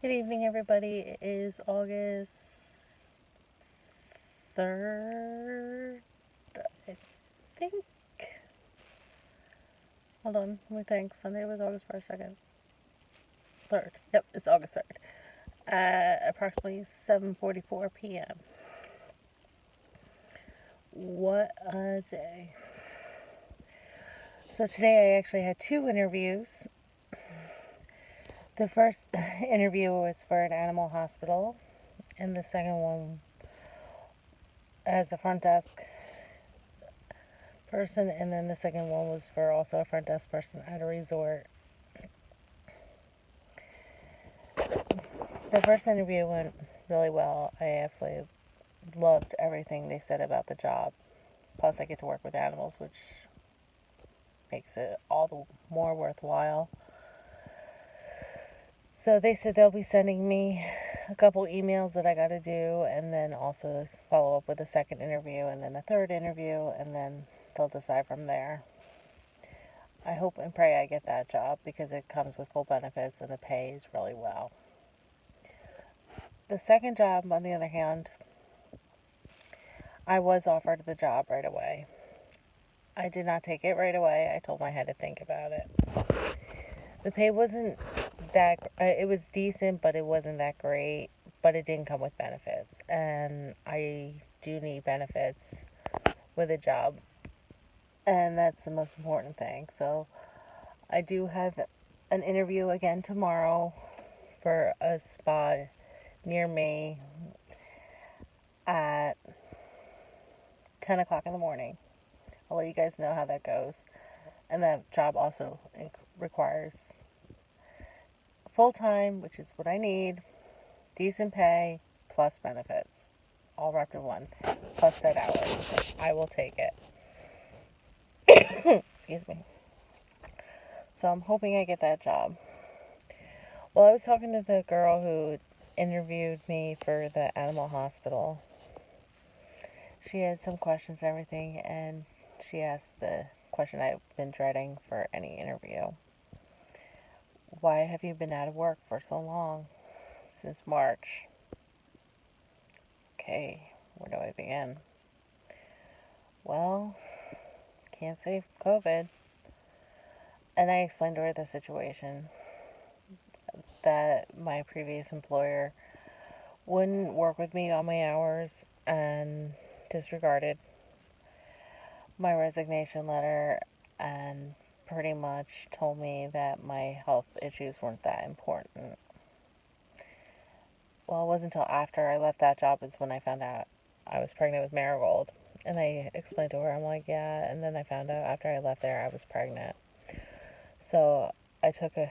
Good evening, everybody. It is August 3rd, I think. Hold on, let me think. Sunday was August 1st, 2nd. 3rd. Yep, it's August 3rd. At approximately 7:44 p.m. What a day. So today I actually had two interviews. The first interview was for an animal hospital, and the second one as a front desk person, and then the second one was for also a front desk person at a resort. The first interview went really well. I absolutely loved everything they said about the job. Plus, I get to work with animals, which makes it all the more worthwhile. So they said they'll be sending me a couple emails that I got to do, and then also follow up with a second interview, and then a third interview, and then they'll decide from there. I hope and pray I get that job because it comes with full benefits and the pay is really well. The second job, on the other hand, I was offered the job right away. I did not take it right away. I told my head to think about it. The pay wasn't that, it was decent, but it wasn't that great, but it didn't come with benefits. And I do need benefits with a job. And that's the most important thing. So I do have an interview again tomorrow for a spot near me at 10 o'clock in the morning. I'll let you guys know how that goes. And that job also requires full-time, which is what I need, decent pay, plus benefits, all wrapped in one, plus set hours. I will take it. Excuse me. So I'm hoping I get that job. Well, I was talking to the girl who interviewed me for the animal hospital. She had some questions and everything, and she asked the question I've been dreading for any interview. Why have you been out of work for so long? Since March. Okay, where do I begin? Well, can't say COVID. And I explained to her the situation, that my previous employer wouldn't work with me on my hours and disregarded my resignation letter and pretty much told me that my health issues weren't that important. Well, it wasn't until after I left that job is when I found out I was pregnant with Marigold. And I explained to her, I'm like, yeah. And then I found out after I left there I was pregnant. So I took a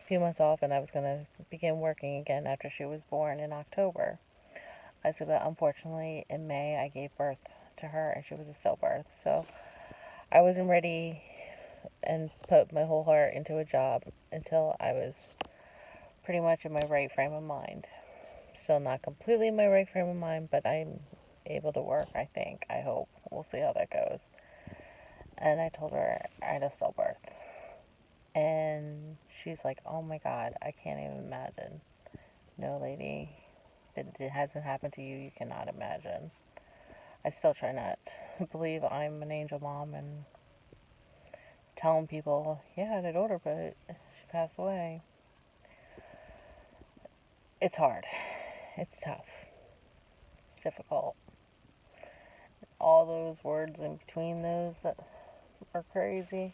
few months off and I was going to begin working again after she was born in October. I said, but unfortunately in May I gave birth to her and she was a stillbirth. So I wasn't ready and put my whole heart into a job until I was pretty much in my right frame of mind. Still not completely in my right frame of mind, but I'm able to work, I think. I hope. We'll see how that goes. And I told her I had a stillbirth. And she's like, oh my God, I can't even imagine. No, lady, it hasn't happened to you. You cannot imagine. I still try not to believe I'm an angel mom and telling people, yeah, I had a daughter, but she passed away. It's hard. It's tough. It's difficult. All those words in between those that are crazy.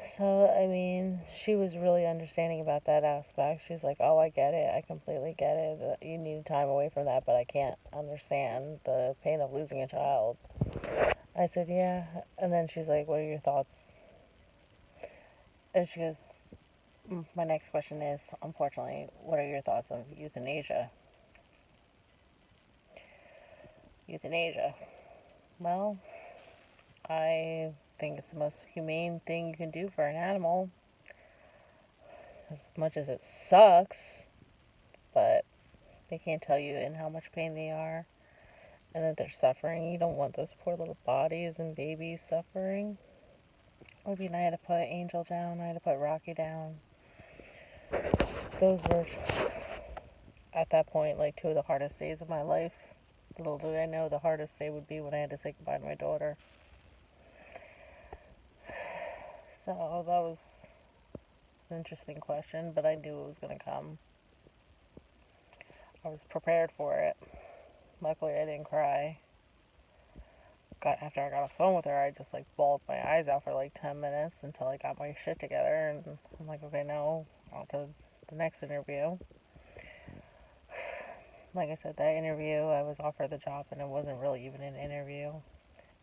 So, I mean, she was really understanding about that aspect. She's like, oh, I get it. I completely get it. That you need time away from that, but I can't understand the pain of losing a child. I said, yeah. And then she's like, what are your thoughts? And she goes, my next question is, unfortunately, what are your thoughts on euthanasia? Euthanasia. Well, I think it's the most humane thing you can do for an animal. As much as it sucks, but they can't tell you in how much pain they are and that they're suffering. You don't want those poor little bodies and babies suffering. I mean, I had to put Angel down, I had to put Rocky down. those were, at that point, like two of the hardest days of my life. Little did I know the hardest day would be when I had to say goodbye to my daughter. So that was an interesting question, but I knew it was going to come. I was prepared for it. Luckily, I didn't cry. After I got off the phone with her, I just like bawled my eyes out for like 10 minutes until I got my shit together. And I'm like, okay, now on to the next interview. Like I said, that interview, I was offered the job, and it wasn't really even an interview.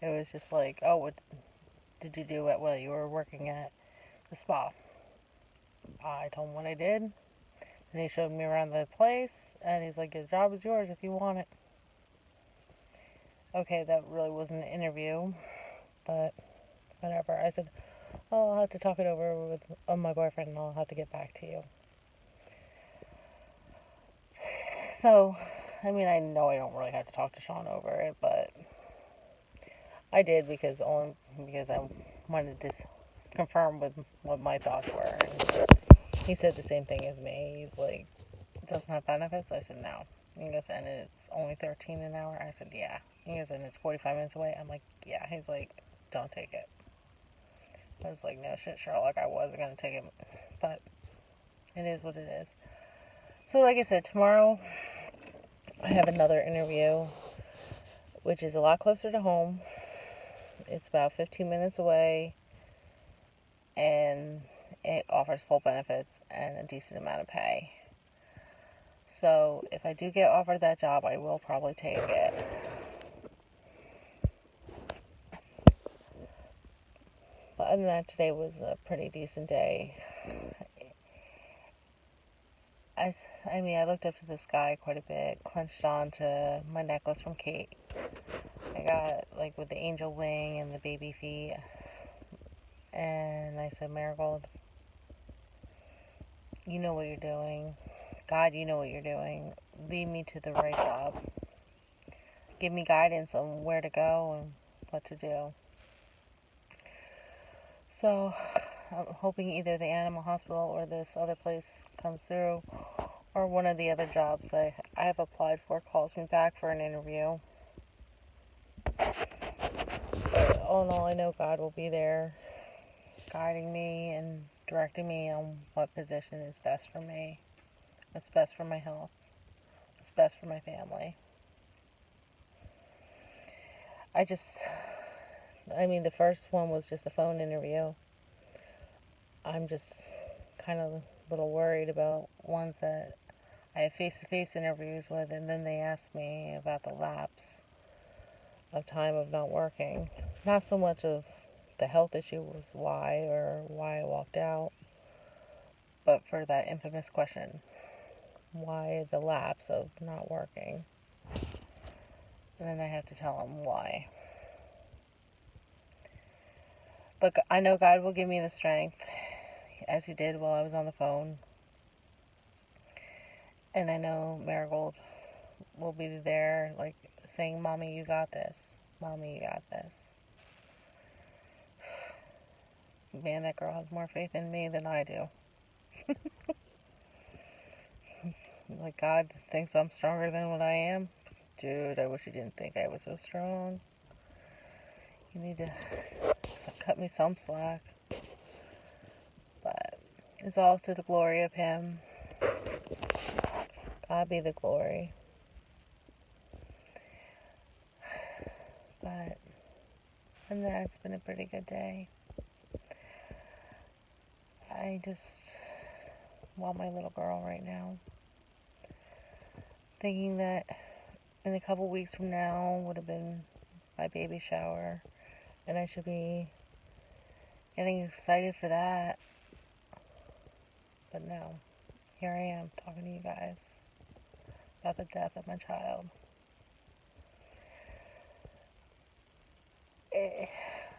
It was just like, oh, what did you do while you were working at the spa? I told him what I did, and he showed me around the place, and he's like, the job is yours if you want it. Okay, that really wasn't an interview, but whatever. I said, oh, I'll have to talk it over with my boyfriend, and I'll have to get back to you. So, I mean, I know I don't really have to talk to Sean over it, but I did because I wanted to confirm with what my thoughts were. And he said the same thing as me. He's like, it doesn't have benefits? I said, no. He goes, and it's only $13 an hour? I said, yeah. He goes, and it's 45 minutes away? I'm like, yeah. He's like, don't take it. I was like, no shit, Sherlock, I wasn't going to take it. But it is what it is. So like I said, tomorrow I have another interview, which is a lot closer to home. It's about 15 minutes away, and it offers full benefits and a decent amount of pay. So if I do get offered that job, I will probably take it. But other than that, today was a pretty decent day. I looked up to the sky quite a bit, clenched onto my necklace from Kate. I got, like, with the angel wing and the baby feet. And I said, Marigold, you know what you're doing. God, you know what you're doing. Lead me to the right job. Give me guidance on where to go and what to do. So, I'm hoping either the animal hospital or this other place comes through, or one of the other jobs I have applied for calls me back for an interview. But all in all, I know God will be there guiding me and directing me on what position is best for me, what's best for my health, what's best for my family. The first one was just a phone interview. I'm just kind of a little worried about ones that I have face-to-face interviews with, and then they ask me about the lapse of time of not working. Not so much of the health issue was why I walked out, but for that infamous question, why the lapse of not working? And then I have to tell them why. But I know God will give me the strength, as He did while I was on the phone. And I know Marigold will be there, like, saying, Mommy, you got this. Mommy, you got this. Man, that girl has more faith in me than I do. Like, God thinks I'm stronger than what I am. Dude, I wish you didn't think I was so strong. You need to cut me some slack. But it's all to the glory of Him. God be the glory. But, and that's been a pretty good day. I just want my little girl right now. Thinking that in a couple weeks from now would have been my baby shower, and I should be getting excited for that. But no, here I am talking to you guys about the death of my child. I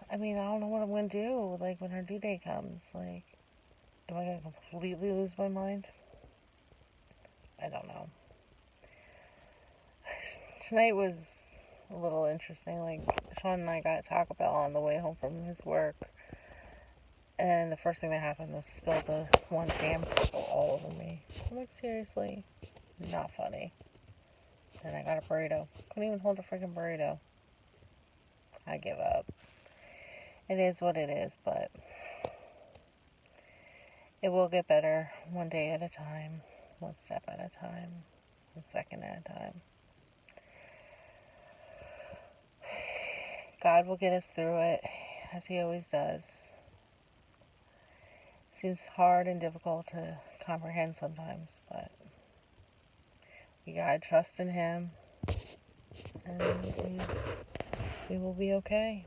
don't know what I'm going to do, like, when her due date comes. Like, am I going to completely lose my mind? I don't know. Tonight was a little interesting. Like, Sean and I got Taco Bell on the way home from his work. And the first thing that happened was spill the one damn pickle all over me. I'm like, seriously? Not funny. And I got a burrito. Couldn't even hold a freaking burrito. I give up. It is what it is, but it will get better one day at a time, one step at a time, one second at a time. God will get us through it, as He always does. It seems hard and difficult to comprehend sometimes, but we gotta trust in Him, and we will be okay.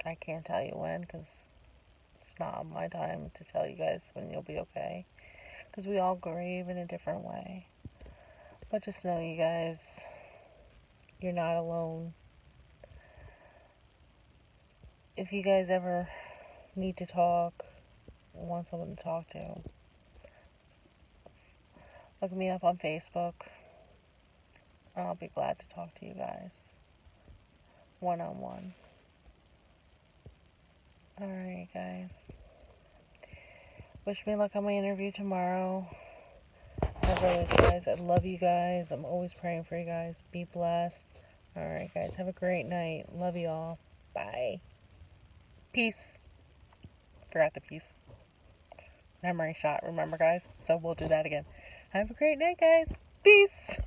I can't tell you when, because it's not my time to tell you guys when you'll be okay, because we all grieve in a different way. But just know, you guys, you're not alone. If you guys ever need to talk, want someone to talk to, look me up on Facebook. I'll be glad to talk to you guys one-on-one. Alright, guys. Wish me luck on my interview tomorrow. As always, guys, I love you guys. I'm always praying for you guys. Be blessed. Alright, guys, have a great night. Love you all. Bye. Peace. Forgot the peace. Memory shot, remember, guys? So we'll do that again. Have a great night, guys. Peace.